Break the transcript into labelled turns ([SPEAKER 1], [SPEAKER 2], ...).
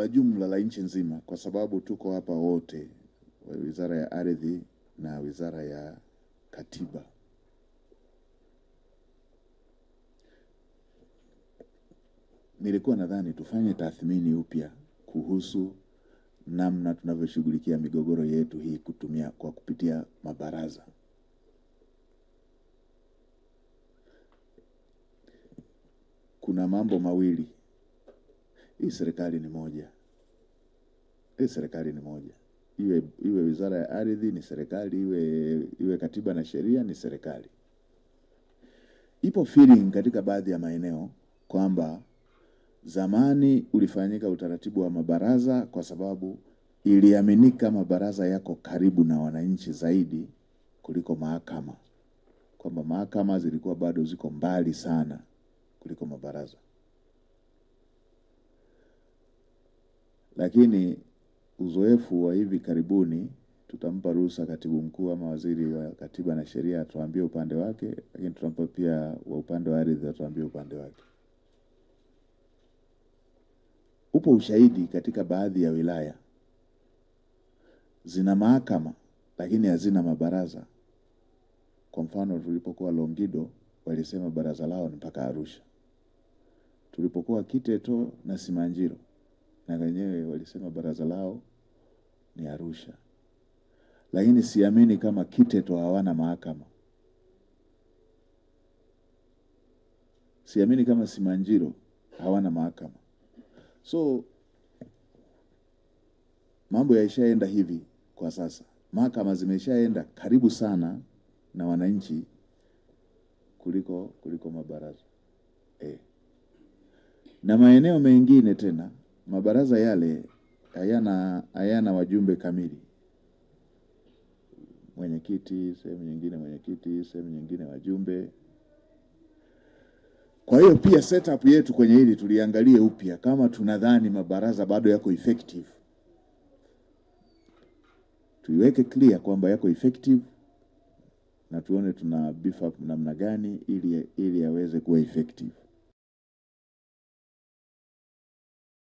[SPEAKER 1] la jumla la nchi nzima, kwa sababu tuko hapa wote, Wizara ya Ardhi na Wizara ya Katiba. Nilikuwa nadhani tufanye tathmini upya kuhusu namna tunavyoshughulikia migogoro yetu hii kwa kupitia mabaraza. Kuna mambo mawili. Hii serikali ni moja. Iwe Wizara ya Ardhi ni serikali, iwe Katiba na Sheria ni serikali. Ipo feeling katika baadhi ya maeneo kwamba zamani ulifanyika utaratibu wa mabaraza kwa sababu iliaminika mabaraza yako karibu na wananchi zaidi kuliko mahakama. Kwamba mahakama zilikuwa bado ziko mbali sana kuliko mabaraza. Lakini uzoefu wa hivi karibuni, tutampa ruhusa Katibu Mkuu ama Waziri wa Katiba na Sheria atuambie upande wake, lakini tutampa pia wa upande wa ardhi atuambie upande wake. Upo ushahidi katika baadhi ya wilaya zina mahakama lakini hazina mabaraza. Kwa mfano tulipokuwa Longido walisema baraza lao ni mpaka Arusha. Tulipokuwa Kiteto na Simanjiro na wenyewe walisema baraza lao ni Arusha. Lakini siamini kama Kiteto hawana mahakama. Siamini kama Simanjiro hawana mahakama. So mambo yaishaenda hivi kwa sasa. Mahakama zimeshaenda karibu sana na wananchi kuliko mabaraza. Na maeneo mengine tena mabaraza yale hayana wajumbe kamili. Mwenyekiti, sehemu nyingine mwenyekiti, sehemu nyingine wajumbe. Kwa hiyo pia setup yetu kwenye hili tuliangalie upya kama tunadhani mabaraza bado yako effective. Tuiweke clear kwamba yako effective na tuone tuna beef up namna gani ili yaweze kuwa effective.